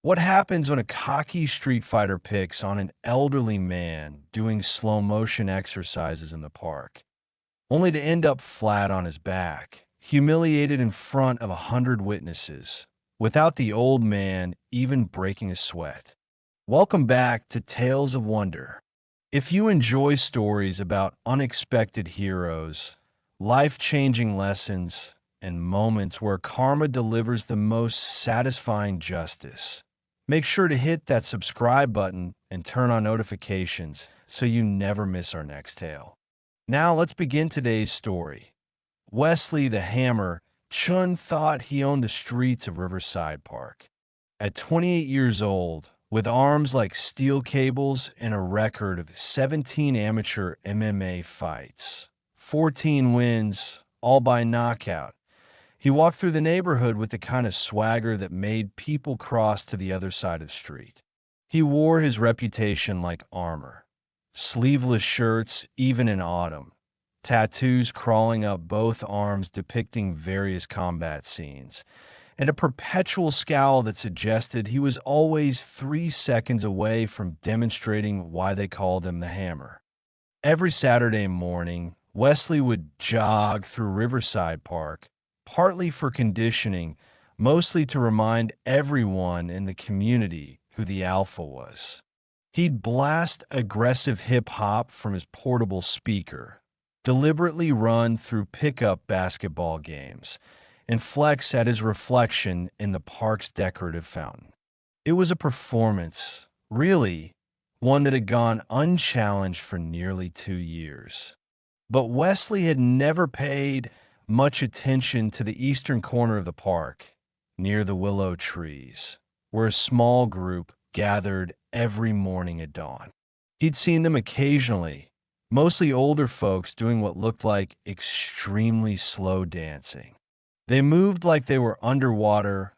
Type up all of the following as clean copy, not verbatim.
What happens when a cocky street fighter picks on an elderly man doing slow motion exercises in the park, only to end up flat on his back, humiliated in front of 100 witnesses, without the old man even breaking a sweat? Welcome back to Tales of Wonder. If you enjoy stories about unexpected heroes, life changing lessons, and moments where karma delivers the most satisfying justice, make sure to hit that subscribe button and turn on notifications so you never miss our next tale. Now let's begin today's story. Wesley the Hammer Chun thought he owned the streets of Riverside Park. At 28 years old, with arms like steel cables and a record of 17 amateur MMA fights, 14 wins, all by knockout, he walked through the neighborhood with the kind of swagger that made people cross to the other side of the street. He wore his reputation like armor. Sleeveless shirts, even in autumn. Tattoos crawling up both arms depicting various combat scenes. And a perpetual scowl that suggested he was always 3 seconds away from demonstrating why they called him the Hammer. Every Saturday morning, Wesley would jog through Riverside Park, partly for conditioning, mostly to remind everyone in the community who the alpha was. He'd blast aggressive hip-hop from his portable speaker, deliberately run through pickup basketball games, and flex at his reflection in the park's decorative fountain. It was a performance, really, one that had gone unchallenged for nearly 2 years. But Wesley had never paid much attention to the eastern corner of the park, near the willow trees, where a small group gathered every morning at dawn. He'd seen them occasionally, mostly older folks doing what looked like extremely slow dancing. They moved like they were underwater,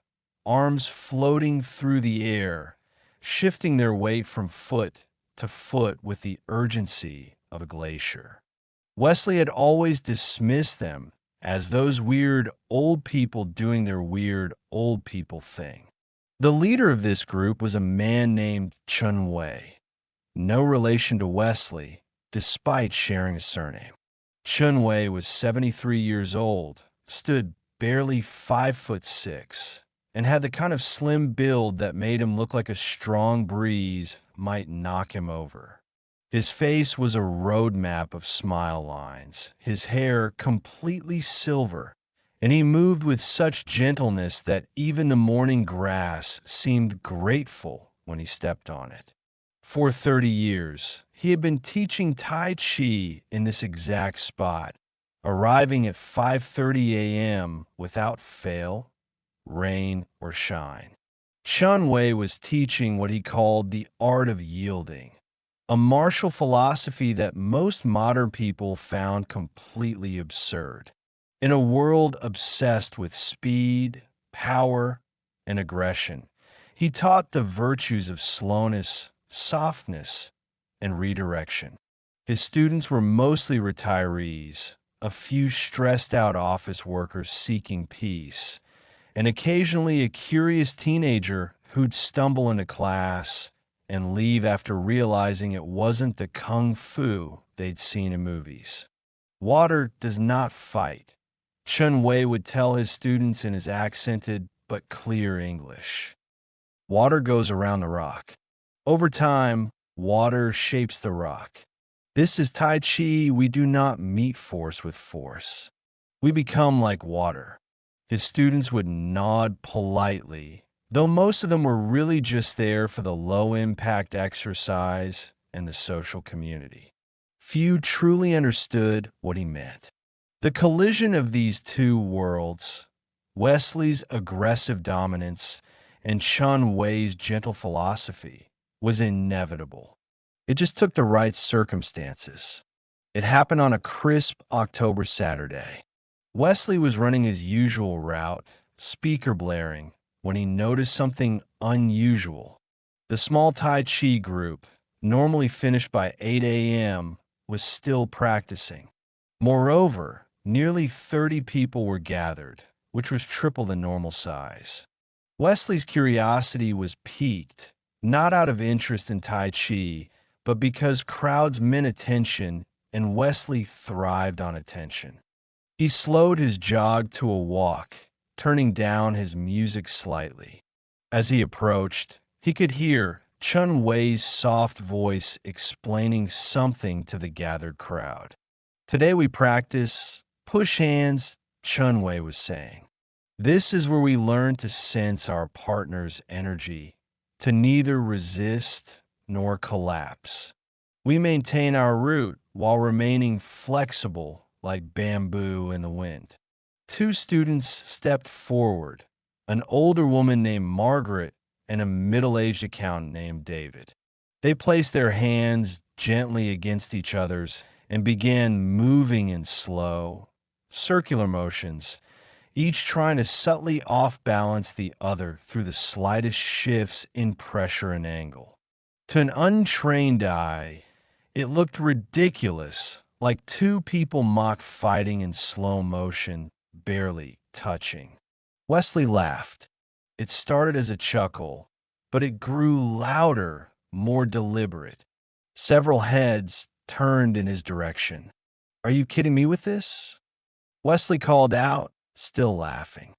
arms floating through the air, shifting their weight from foot to foot with the urgency of a glacier. Wesley had always dismissed them as those weird old people doing their weird old people thing. The leader of this group was a man named Chun Wei, no relation to Wesley, despite sharing a surname. Chun Wei was 73 years old, stood barely 5'6", and had the kind of slim build that made him look like a strong breeze might knock him over. His face was a road map of smile lines, his hair completely silver, and he moved with such gentleness that even the morning grass seemed grateful when he stepped on it. For 30 years, he had been teaching Tai Chi in this exact spot, arriving at 5:30 a.m. without fail, rain, or shine. Chun Wei was teaching what he called the art of yielding, a martial philosophy that most modern people found completely absurd. In a world obsessed with speed, power, and aggression, he taught the virtues of slowness, softness, and redirection. His students were mostly retirees, a few stressed out office workers seeking peace, and occasionally a curious teenager who'd stumble into class and leave after realizing it wasn't the kung fu they'd seen in movies. Water does not fight, Chun Wei would tell his students in his accented but clear English. Water goes around the rock. Over time, water shapes the rock. This is Tai Chi. We do not meet force with force. We become like water. His students would nod politely, though most of them were really just there for the low-impact exercise and the social community. Few truly understood what he meant. The collision of these two worlds, Wesley's aggressive dominance and Chun Wei's gentle philosophy, was inevitable. It just took the right circumstances. It happened on a crisp October Saturday. Wesley was running his usual route, speaker blaring, when he noticed something unusual. The small Tai Chi group, normally finished by 8 a.m., was still practicing. Moreover, nearly 30 people were gathered, which was triple the normal size. Wesley's curiosity was piqued, not out of interest in Tai Chi, but because crowds meant attention and Wesley thrived on attention. He slowed his jog to a walk, turning down his music slightly. As he approached, he could hear Chun Wei's soft voice explaining something to the gathered crowd. Today we practice push hands, Chun Wei was saying. This is where we learn to sense our partner's energy, to neither resist nor collapse. We maintain our root while remaining flexible like bamboo in the wind. Two students stepped forward, an older woman named Margaret and a middle-aged accountant named David. They placed their hands gently against each other's and began moving in slow, circular motions, each trying to subtly off-balance the other through the slightest shifts in pressure and angle. To an untrained eye, it looked ridiculous, like two people mock fighting in slow motion, barely touching. Wesley laughed. It started as a chuckle, but it grew louder, more deliberate. Several heads turned in his direction. "Are you kidding me with this?" Wesley called out, still laughing.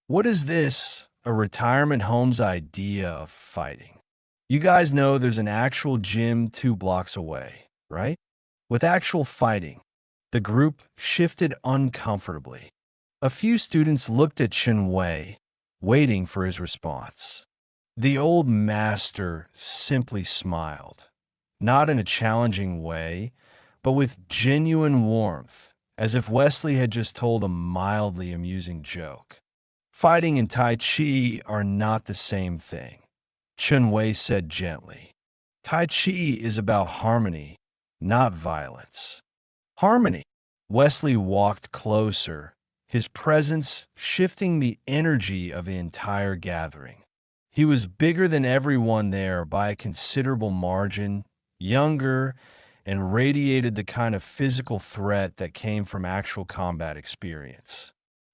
"What is this, a retirement home's idea of fighting? You guys know there's an actual gym 2 blocks away, right? With actual fighting." The group shifted uncomfortably. A few students looked at Chun Wei, waiting for his response. The old master simply smiled, not in a challenging way, but with genuine warmth, as if Wesley had just told a mildly amusing joke. "Fighting and Tai Chi are not the same thing," Chun Wei said gently. "Tai Chi is about harmony, not violence." "Harmony." Wesley walked closer, his presence shifting the energy of the entire gathering. He was bigger than everyone there by a considerable margin, younger, and radiated the kind of physical threat that came from actual combat experience.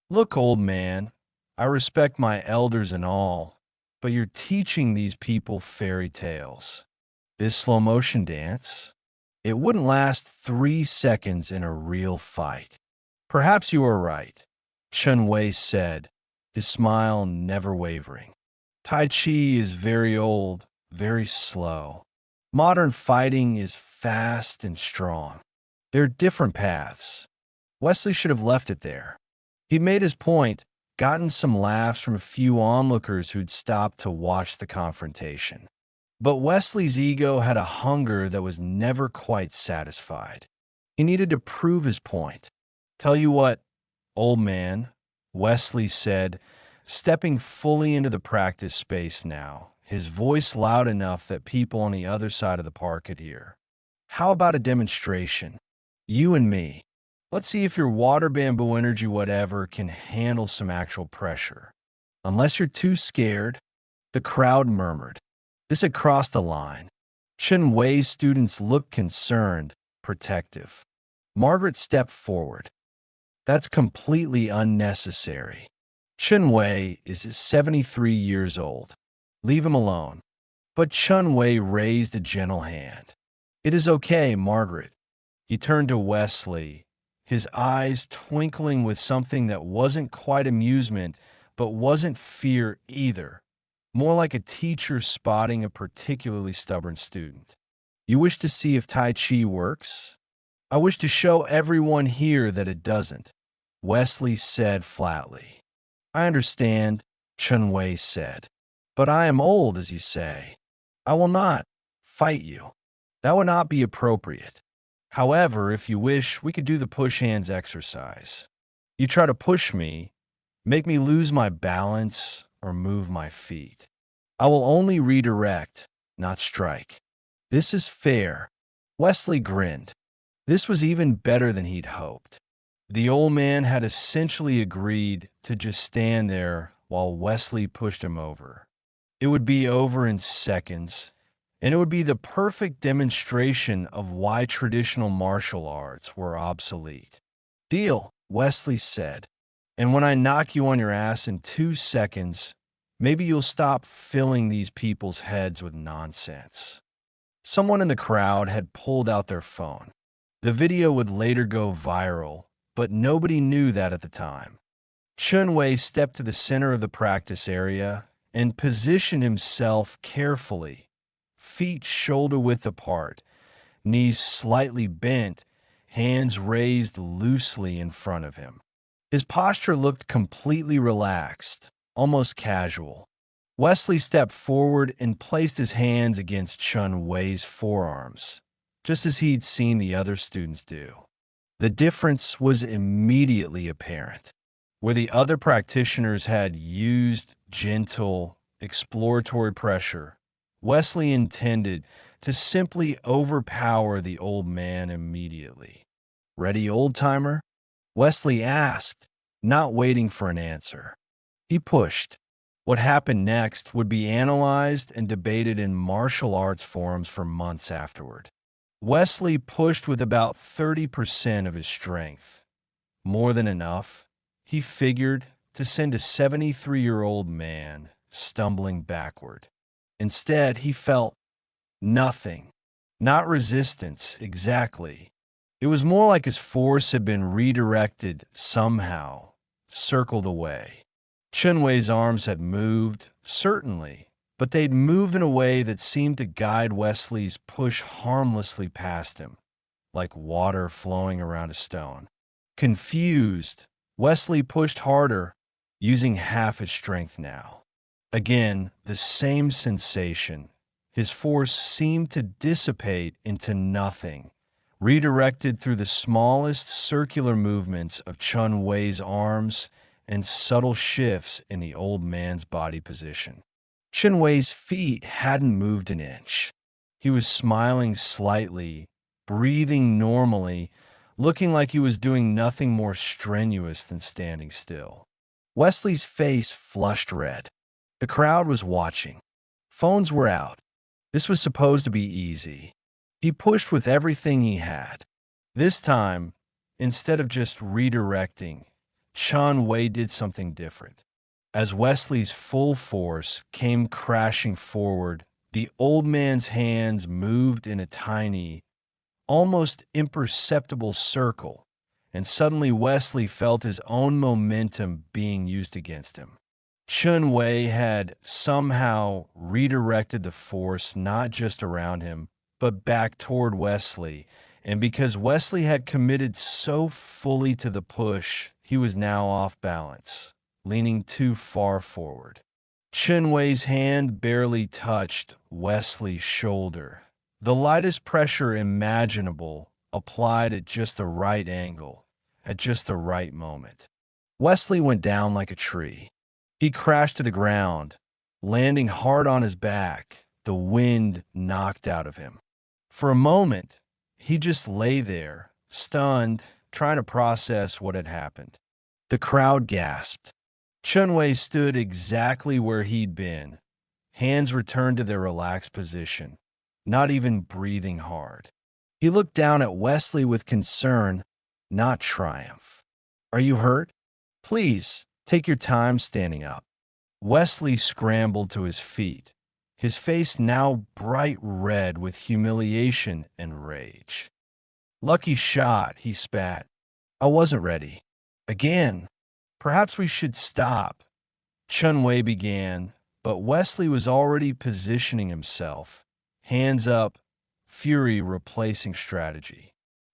"Look, old man, I respect my elders and all, but you're teaching these people fairy tales. This slow motion dance, it wouldn't last 3 seconds in a real fight." "Perhaps you are right," Chun Wei said, his smile never wavering. "Tai Chi is very old, very slow. Modern fighting is fast and strong. They're different paths." Wesley should have left it there. He made his point, gotten some laughs from a few onlookers who'd stopped to watch the confrontation. But Wesley's ego had a hunger that was never quite satisfied. He needed to prove his point. "Tell you what, old man," Wesley said, stepping fully into the practice space now, his voice loud enough that people on the other side of the park could hear. "How about a demonstration? You and me. Let's see if your water bamboo energy whatever can handle some actual pressure." "Unless you're too scared," the crowd murmured. This had crossed the line. Chun Wei's students looked concerned, protective. Margaret stepped forward. "That's completely unnecessary. Chun Wei is 73 years old. Leave him alone." But Chun Wei raised a gentle hand. "It is okay, Margaret." He turned to Wesley, his eyes twinkling with something that wasn't quite amusement, but wasn't fear either. More like a teacher spotting a particularly stubborn student. "You wish to see if Tai Chi works? I wish to show everyone here that it doesn't," Wesley said flatly. "I understand," Chun Wei said. "But I am old, as you say. I will not fight you. That would not be appropriate. However, if you wish, we could do the push hands exercise. You try to push me, make me lose my balance, or move my feet. I will only redirect, not strike. This is fair." Wesley grinned. This was even better than he'd hoped. The old man had essentially agreed to just stand there while Wesley pushed him over. It would be over in seconds, and it would be the perfect demonstration of why traditional martial arts were obsolete. "Deal," Wesley said. "And when I knock you on your ass in 2 seconds, Maybe you'll stop filling these people's heads with nonsense. Someone in the crowd had pulled out their phone. The video would later go viral, but nobody knew that at the time. Chun Wei stepped to the center of the practice area and positioned himself carefully, feet shoulder-width apart, knees slightly bent, hands raised loosely in front of him. His posture looked completely relaxed, almost casual. Wesley stepped forward and placed his hands against Chun Wei's forearms, just as he'd seen the other students do. The difference was immediately apparent. Where the other practitioners had used gentle, exploratory pressure, Wesley intended to simply overpower the old man immediately. "Ready, old-timer?" Wesley asked, not waiting for an answer. He pushed. What happened next would be analyzed and debated in martial arts forums for months afterward. Wesley pushed with about 30% of his strength. More than enough, he figured, to send a 73-year-old man stumbling backward. Instead, he felt nothing. Not resistance, exactly. It was more like his force had been redirected somehow, circled away. Chun Wei's arms had moved, certainly, but they'd moved in a way that seemed to guide Wesley's push harmlessly past him, like water flowing around a stone. Confused, Wesley pushed harder, using half his strength now. Again, the same sensation. His force seemed to dissipate into nothing, redirected through the smallest circular movements of Chun Wei's arms and subtle shifts in the old man's body position. Chun Wei's feet hadn't moved an inch. He was smiling slightly, breathing normally, looking like he was doing nothing more strenuous than standing still. Wesley's face flushed red. The crowd was watching. Phones were out. This was supposed to be easy. He pushed with everything he had. This time, instead of just redirecting, Chun Wei did something different. As Wesley's full force came crashing forward, the old man's hands moved in a tiny, almost imperceptible circle, and suddenly Wesley felt his own momentum being used against him. Chun Wei had somehow redirected the force not just around him, but back toward Wesley, and because Wesley had committed so fully to the push, he was now off balance, leaning too far forward. Chun Wei's hand barely touched Wesley's shoulder. The lightest pressure imaginable applied at just the right angle, at just the right moment. Wesley went down like a tree. He crashed to the ground, landing hard on his back, the wind knocked out of him. For a moment, he just lay there, stunned, trying to process what had happened. The crowd gasped. Chun Wei stood exactly where he'd been, hands returned to their relaxed position, not even breathing hard. He looked down at Wesley with concern, not triumph. "Are you hurt? Please, take your time standing up." Wesley scrambled to his feet, his face now bright red with humiliation and rage. "Lucky shot," he spat. "I wasn't ready." "Again, perhaps we should stop," Chun Wei began, but Wesley was already positioning himself, hands up, fury replacing strategy.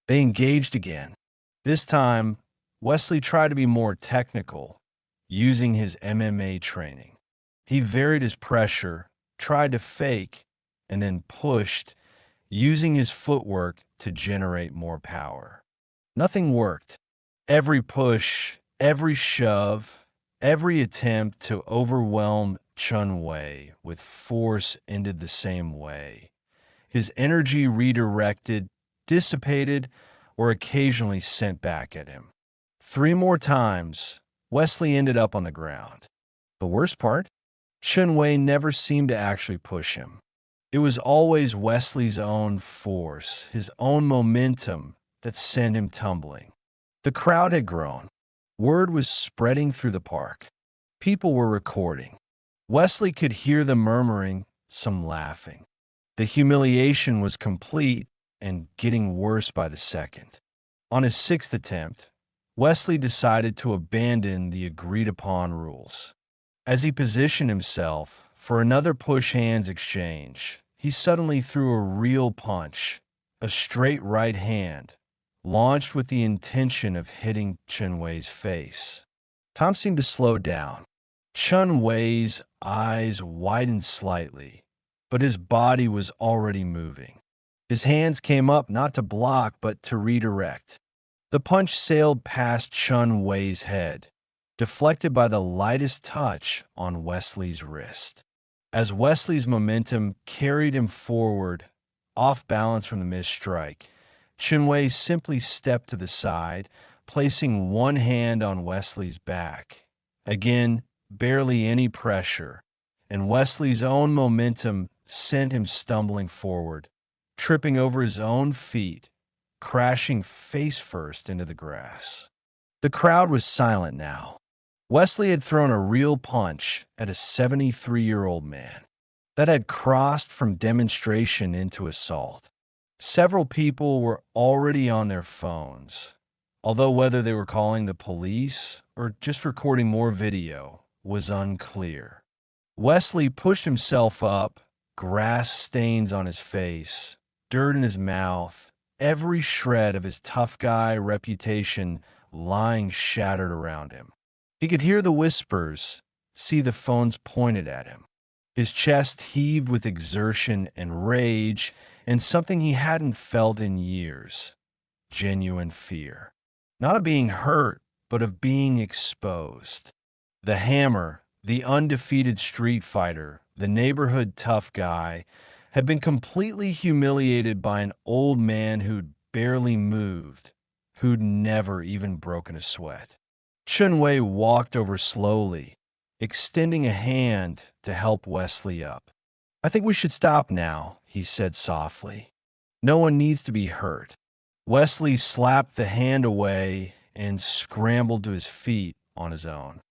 They engaged again. This time, Wesley tried to be more technical, using his MMA training. He varied his pressure, tried to fake, and then pushed, using his footwork to generate more power. Nothing worked. Every push, every shove, every attempt to overwhelm Chun Wei with force ended the same way. His energy redirected, dissipated, or occasionally sent back at him. 3 more times, Wesley ended up on the ground. The worst part? Chun Wei never seemed to actually push him. It was always Wesley's own force, his own momentum, that sent him tumbling. The crowd had grown. Word was spreading through the park. People were recording. Wesley could hear the murmuring, some laughing. The humiliation was complete and getting worse by the second. On his sixth attempt, Wesley decided to abandon the agreed-upon rules. As he positioned himself for another push-hands exchange, he suddenly threw a real punch, a straight right hand, launched with the intention of hitting Chun Wei's face. Tom seemed to slow down. Chun Wei's eyes widened slightly, but his body was already moving. His hands came up not to block, but to redirect. The punch sailed past Chun Wei's head, deflected by the lightest touch on Wesley's wrist. As Wesley's momentum carried him forward, off balance from the missed strike, Chun Wei simply stepped to the side, placing one hand on Wesley's back. Again, barely any pressure, and Wesley's own momentum sent him stumbling forward, tripping over his own feet, crashing face first into the grass. The crowd was silent now. Wesley had thrown a real punch at a 73-year-old man that had crossed from demonstration into assault. Several people were already on their phones, although whether they were calling the police or just recording more video was unclear. Wesley pushed himself up, grass stains on his face, dirt in his mouth, every shred of his tough guy reputation lying shattered around him. He could hear the whispers, see the phones pointed at him. His chest heaved with exertion and rage and something he hadn't felt in years, genuine fear. Not of being hurt, but of being exposed. The Hammer, the undefeated street fighter, the neighborhood tough guy, had been completely humiliated by an old man who'd barely moved, who'd never even broken a sweat. Chun Wei walked over slowly, extending a hand to help Wesley up. "I think we should stop now," he said softly. "No one needs to be hurt." Wesley slapped the hand away and scrambled to his feet on his own.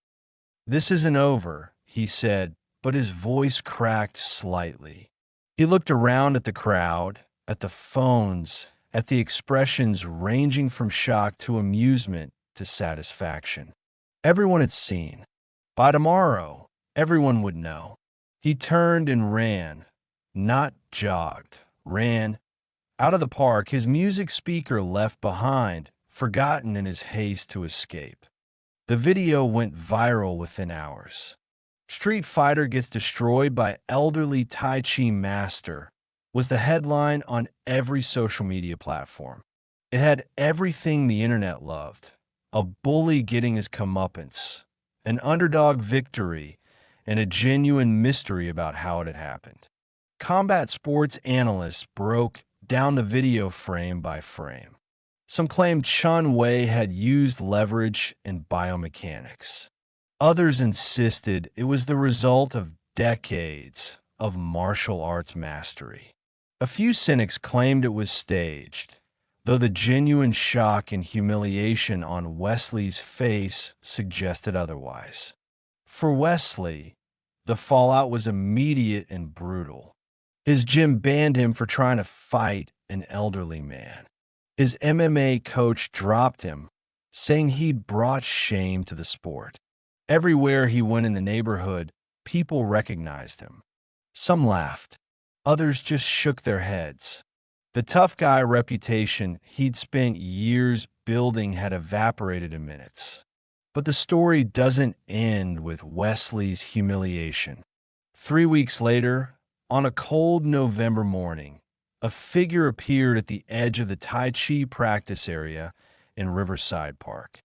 "This isn't over," he said, but his voice cracked slightly. He looked around at the crowd, at the phones, at the expressions ranging from shock to amusement to satisfaction. Everyone had seen. By tomorrow, everyone would know. He turned and ran, not jogged, ran, out of the park, his music speaker left behind, forgotten in his haste to escape. The video went viral within hours. "Street Fighter gets destroyed by elderly Tai Chi master" was the headline on every social media platform. It had everything the internet loved: a bully getting his comeuppance, an underdog victory, and a genuine mystery about how it had happened. Combat sports analysts broke down the video frame by frame. Some claimed Chun Wei had used leverage and biomechanics. Others insisted it was the result of decades of martial arts mastery. A few cynics claimed it was staged, though the genuine shock and humiliation on Wesley's face suggested otherwise. For Wesley, the fallout was immediate and brutal. His gym banned him for trying to fight an elderly man. His MMA coach dropped him, saying he'd brought shame to the sport. Everywhere he went in the neighborhood, people recognized him. Some laughed. Others just shook their heads. The tough guy reputation he'd spent years building had evaporated in minutes. But the story doesn't end with Wesley's humiliation. 3 weeks later, on a cold November morning, a figure appeared at the edge of the Tai Chi practice area in Riverside Park.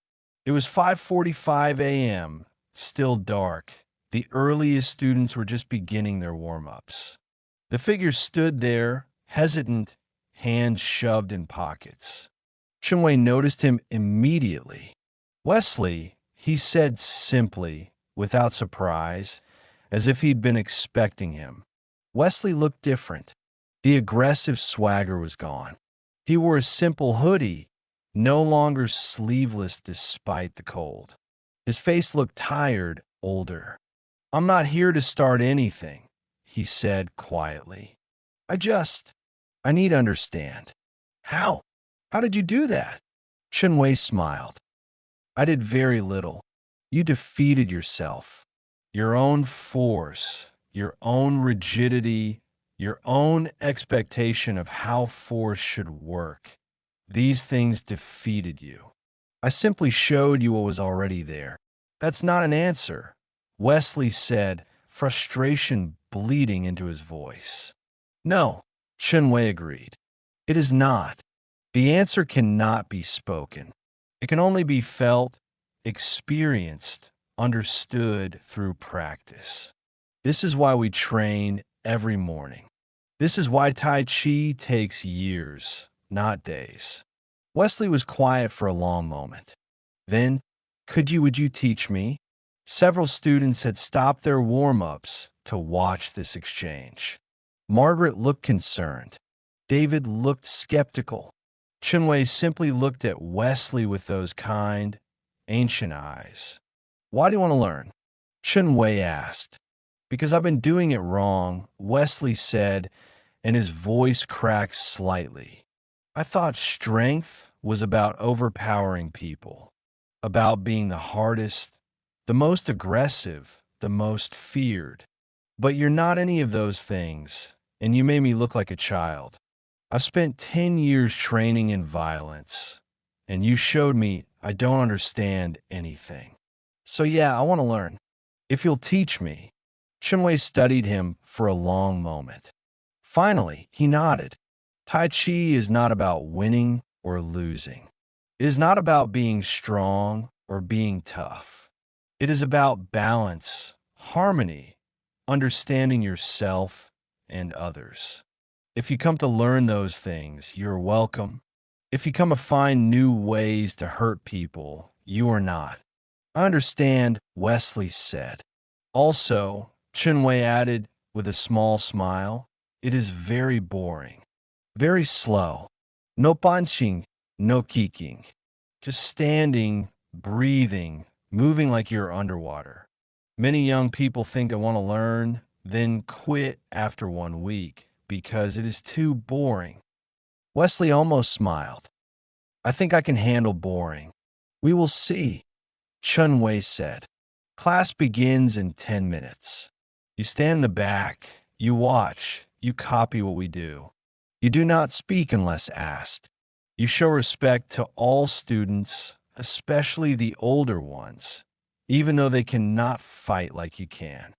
It was 5:45 a.m., still dark. The earliest students were just beginning their warm-ups. The figure stood there, hesitant, hands shoved in pockets. Chun Wei noticed him immediately. "Wesley," he said simply, without surprise, as if he'd been expecting him. Wesley looked different. The aggressive swagger was gone. He wore a simple hoodie, no longer sleeveless despite the cold. His face looked tired, older. I'm not here to start anything, he said quietly. I need to understand. How? How did you do that? Chenwei smiled. I did very little. You defeated yourself. Your own force, your own rigidity, your own expectation of how force should work. These things defeated you. I simply showed you what was already there. That's not an answer, Wesley said, frustration bleeding into his voice. No, Chenwei agreed. It is not. The answer cannot be spoken. It can only be felt, experienced, understood through practice. This is why we train every morning. This is why Tai Chi takes years, not days. Wesley was quiet for a long moment. Then, would you teach me? Several students had stopped their warm-ups to watch this exchange. Margaret looked concerned. David looked skeptical. Chenwei simply looked at Wesley with those kind, ancient eyes. Why do you want to learn? Chenwei asked. Because I've been doing it wrong, Wesley said, and his voice cracked slightly. I thought strength was about overpowering people, about being the hardest, the most aggressive, the most feared. But you're not any of those things, and you made me look like a child. I've spent 10 years training in violence, and you showed me I don't understand anything. So yeah, I want to learn. If you'll teach me. Chenwei studied him for a long moment. Finally, he nodded. Tai Chi is not about winning or losing. It is not about being strong or being tough. It is about balance, harmony, understanding yourself and others. If you come to learn those things, you're welcome. If you come to find new ways to hurt people, you are not. I understand, Wesley said. Also, Chenwei added with a small smile, it is very boring, very slow. No punching, no kicking. Just standing, breathing, moving like you're underwater. Many young people think they want to learn, then quit after 1 week because it is too boring. Wesley almost smiled. I think I can handle boring. We will see, Chenwei said. Class begins in 10 minutes. You stand in the back, you watch, you copy what we do. You do not speak unless asked. You show respect to all students, especially the older ones, even though they cannot fight like you can.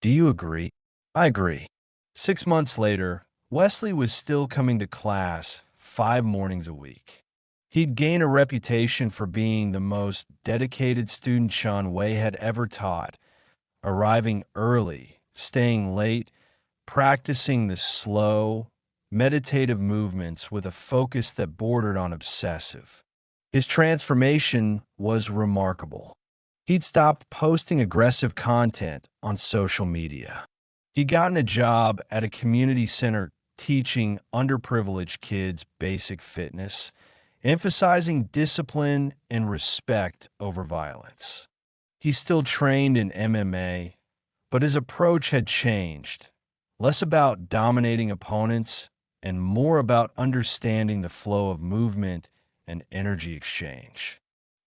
Do you agree? I agree. 6 months later, Wesley was still coming to class 5 mornings a week. He'd gained a reputation for being the most dedicated student Chenwei had ever taught, arriving early, staying late, practicing the slow, meditative movements with a focus that bordered on obsessive. His transformation was remarkable. He'd stopped posting aggressive content on social media. He'd gotten a job at a community center teaching underprivileged kids basic fitness, emphasizing discipline and respect over violence. He still trained in MMA, but his approach had changed, less about dominating opponents and more about understanding the flow of movement and energy exchange.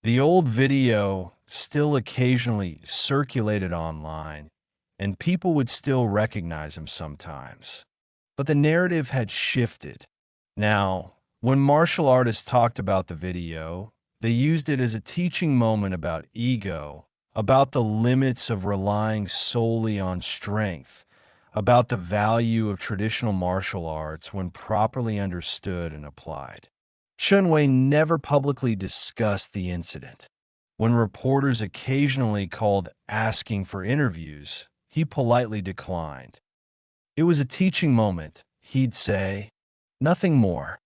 The old video still occasionally circulated online, and people would still recognize him sometimes. But the narrative had shifted. Now, when martial artists talked about the video, they used it as a teaching moment about ego, about the limits of relying solely on strength, about the value of traditional martial arts when properly understood and applied. Chenwei never publicly discussed the incident. When reporters occasionally called asking for interviews, he politely declined. It was a teaching moment, he'd say, nothing more.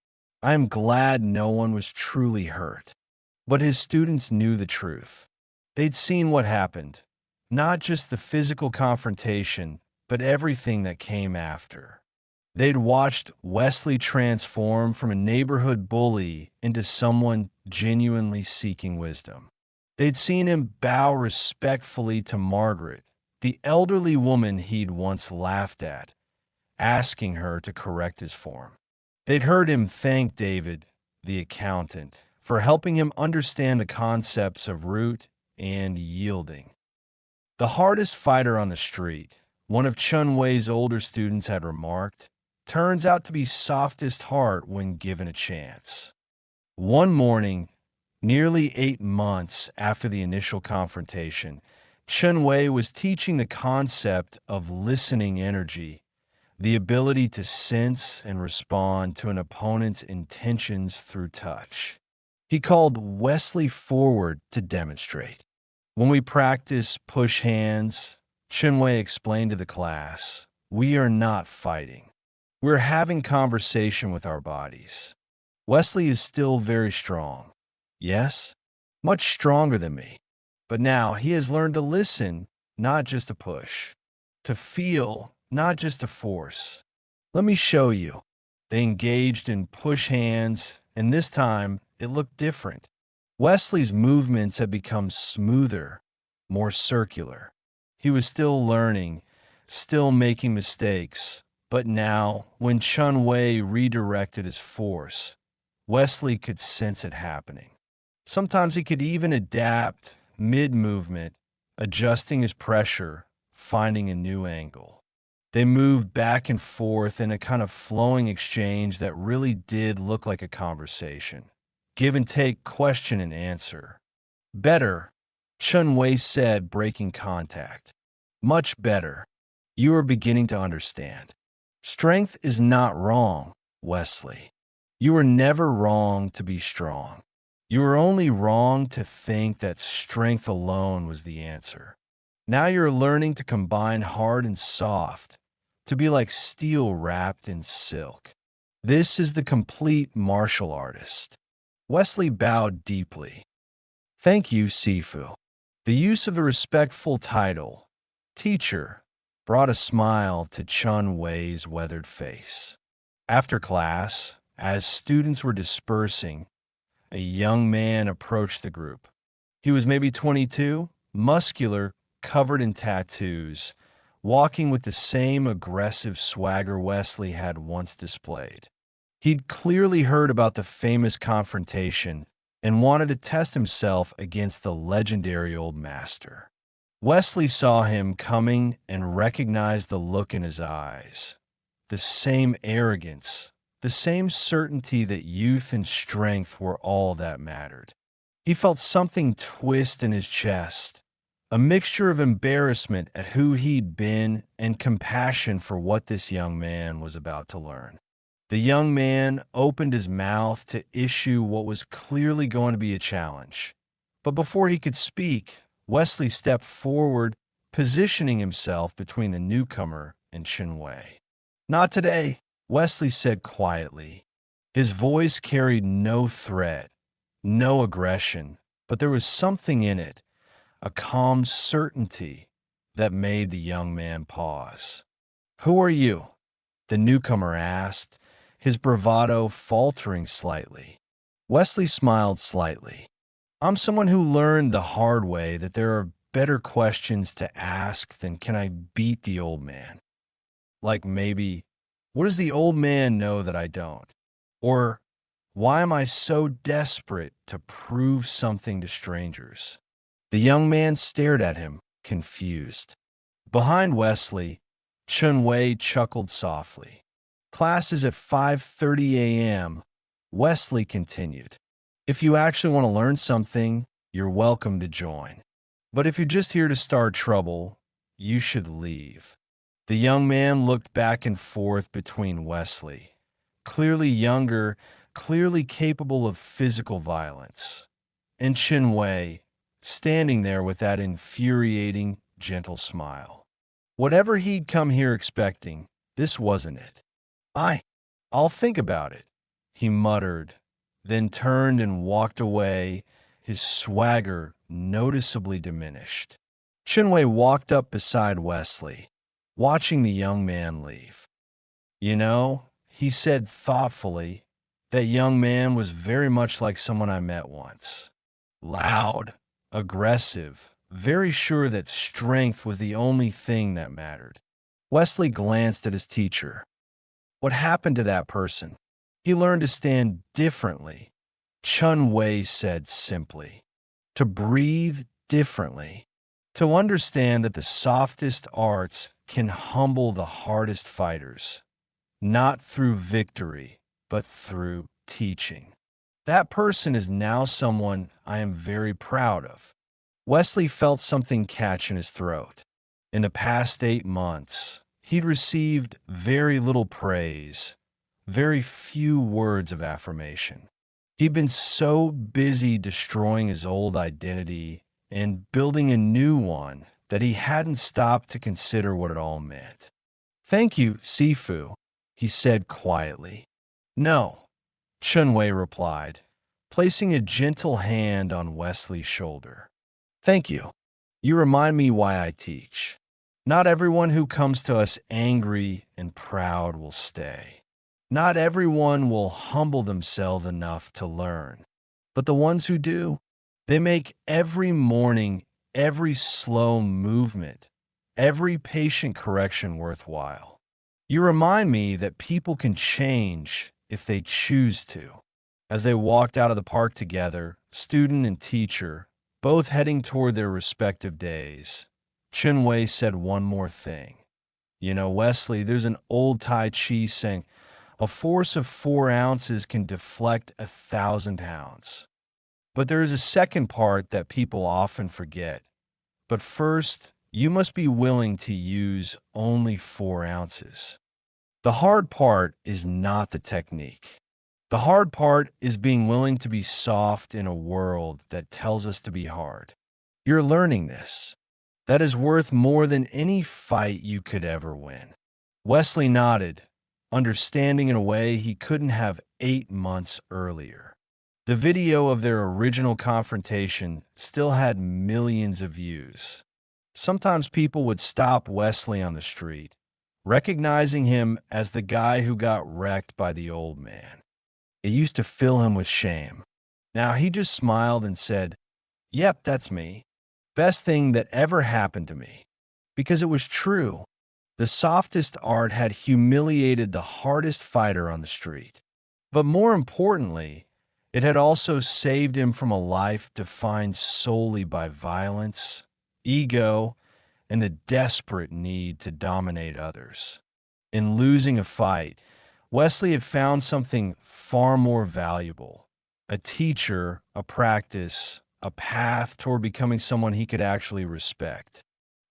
I am glad no one was truly hurt. But his students knew the truth. They'd seen what happened, not just the physical confrontation, but everything that came after. They'd watched Wesley transform from a neighborhood bully into someone genuinely seeking wisdom. They'd seen him bow respectfully to Margaret, the elderly woman he'd once laughed at, asking her to correct his form. They'd heard him thank David, the accountant, for helping him understand the concepts of root and yielding. The hardest fighter on the street, one of Chun Wei's older students had remarked, turns out to be softest heart when given a chance. One morning, nearly 8 months after the initial confrontation, Chun Wei was teaching the concept of listening energy, the ability to sense and respond to an opponent's intentions through touch. He called Wesley forward to demonstrate. When we practice push hands, Chun Wei explained to the class, we are not fighting. We're having conversation with our bodies. Wesley is still very strong. Yes, much stronger than me. But now he has learned to listen, not just to push. To feel, not just to force. Let me show you. They engaged in push hands, and this time it looked different. Wesley's movements had become smoother, more circular. He was still learning, still making mistakes, but now, when Chun Wei redirected his force, Wesley could sense it happening. Sometimes he could even adapt mid-movement, adjusting his pressure, finding a new angle. They moved back and forth in a kind of flowing exchange that really did look like a conversation. Give and take, question and answer. Better, Chun Wei said, breaking contact. Much better. You are beginning to understand. Strength is not wrong, Wesley. You were never wrong to be strong. You were only wrong to think that strength alone was the answer. Now you're learning to combine hard and soft, to be like steel wrapped in silk. This is the complete martial artist. Wesley bowed deeply. Thank you, Sifu. The use of the respectful title, teacher, brought a smile to Chun Wei's weathered face. After class, as students were dispersing, a young man approached the group. He was maybe 22, muscular, covered in tattoos, walking with the same aggressive swagger Wesley had once displayed. He'd clearly heard about the famous confrontation and wanted to test himself against the legendary old master. Wesley saw him coming and recognized the look in his eyes. The same arrogance, the same certainty that youth and strength were all that mattered. He felt something twist in his chest, a mixture of embarrassment at who he'd been and compassion for what this young man was about to learn. The young man opened his mouth to issue what was clearly going to be a challenge. But before he could speak, Wesley stepped forward, positioning himself between the newcomer and Chun Wei. Not today, Wesley said quietly. His voice carried no threat, no aggression, but there was something in it, a calm certainty that made the young man pause. Who are you? The newcomer asked, his bravado faltering slightly. Wesley smiled slightly. I'm someone who learned the hard way that there are better questions to ask than can I beat the old man? Like maybe, what does the old man know that I don't? Or why am I so desperate to prove something to strangers? The young man stared at him, confused. Behind Wesley, Chun Wei chuckled softly. Class is at 5:30 a.m., Wesley continued. If you actually want to learn something, you're welcome to join. But if you're just here to start trouble, you should leave. The young man looked back and forth between Wesley, clearly younger, clearly capable of physical violence, and Chun Wei, standing there with that infuriating, gentle smile. Whatever he'd come here expecting, this wasn't it. I'll think about it, he muttered, then turned and walked away, his swagger noticeably diminished. Chun Wei walked up beside Wesley, watching the young man leave. You know, he said thoughtfully, that young man was very much like someone I met once. Loud, aggressive, very sure that strength was the only thing that mattered. Wesley glanced at his teacher. What happened to that person? He learned to stand differently, Chun Wei said simply. To breathe differently. To understand that the softest arts can humble the hardest fighters, not through victory, but through teaching. That person is now someone I am very proud of. Wesley felt something catch in his throat. In the past 8 months, he'd received very little praise, very few words of affirmation. He'd been so busy destroying his old identity and building a new one that he hadn't stopped to consider what it all meant. "Thank you, Sifu," he said quietly. "No," Chun Wei replied, placing a gentle hand on Wesley's shoulder. "Thank you. You remind me why I teach. Not everyone who comes to us angry and proud will stay. Not everyone will humble themselves enough to learn. But the ones who do, they make every morning, every slow movement, every patient correction worthwhile. You remind me that people can change if they choose to." As they walked out of the park together, student and teacher, both heading toward their respective days, Chun Wei said one more thing. "You know, Wesley, there's an old Tai Chi saying, a force of 4 ounces can deflect 1,000 pounds. But there is a second part that people often forget. But first, you must be willing to use only 4 ounces. The hard part is not the technique. The hard part is being willing to be soft in a world that tells us to be hard. You're learning this. That is worth more than any fight you could ever win." Wesley nodded, understanding in a way he couldn't have 8 months earlier. The video of their original confrontation still had millions of views. Sometimes people would stop Wesley on the street, recognizing him as the guy who got wrecked by the old man. It used to fill him with shame. Now he just smiled and said, "Yep, that's me. Best thing that ever happened to me." Because it was true. The softest art had humiliated the hardest fighter on the street. But more importantly, it had also saved him from a life defined solely by violence, ego, and the desperate need to dominate others. In losing a fight, Wesley had found something far more valuable: a teacher, a practice, a path toward becoming someone he could actually respect.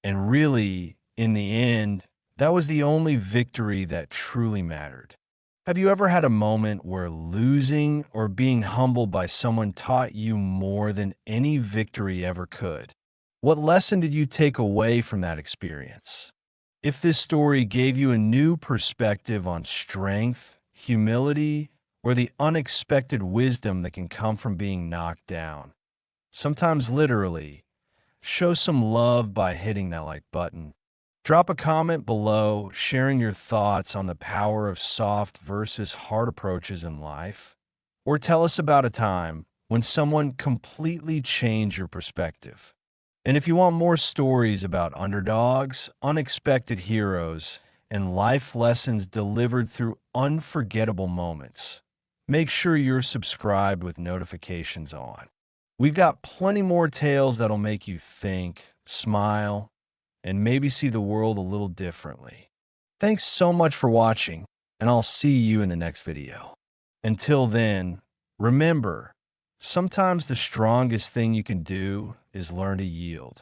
And really, in the end, that was the only victory that truly mattered. Have you ever had a moment where losing or being humbled by someone taught you more than any victory ever could? What lesson did you take away from that experience? If this story gave you a new perspective on strength, humility, or the unexpected wisdom that can come from being knocked down, sometimes literally, show some love by hitting that like button. Drop a comment below sharing your thoughts on the power of soft versus hard approaches in life. Or tell us about a time when someone completely changed your perspective. And if you want more stories about underdogs, unexpected heroes, and life lessons delivered through unforgettable moments, make sure you're subscribed with notifications on. We've got plenty more tales that'll make you think, smile, and maybe see the world a little differently. Thanks so much for watching, and I'll see you in the next video. Until then, remember, sometimes the strongest thing you can do is learn to yield.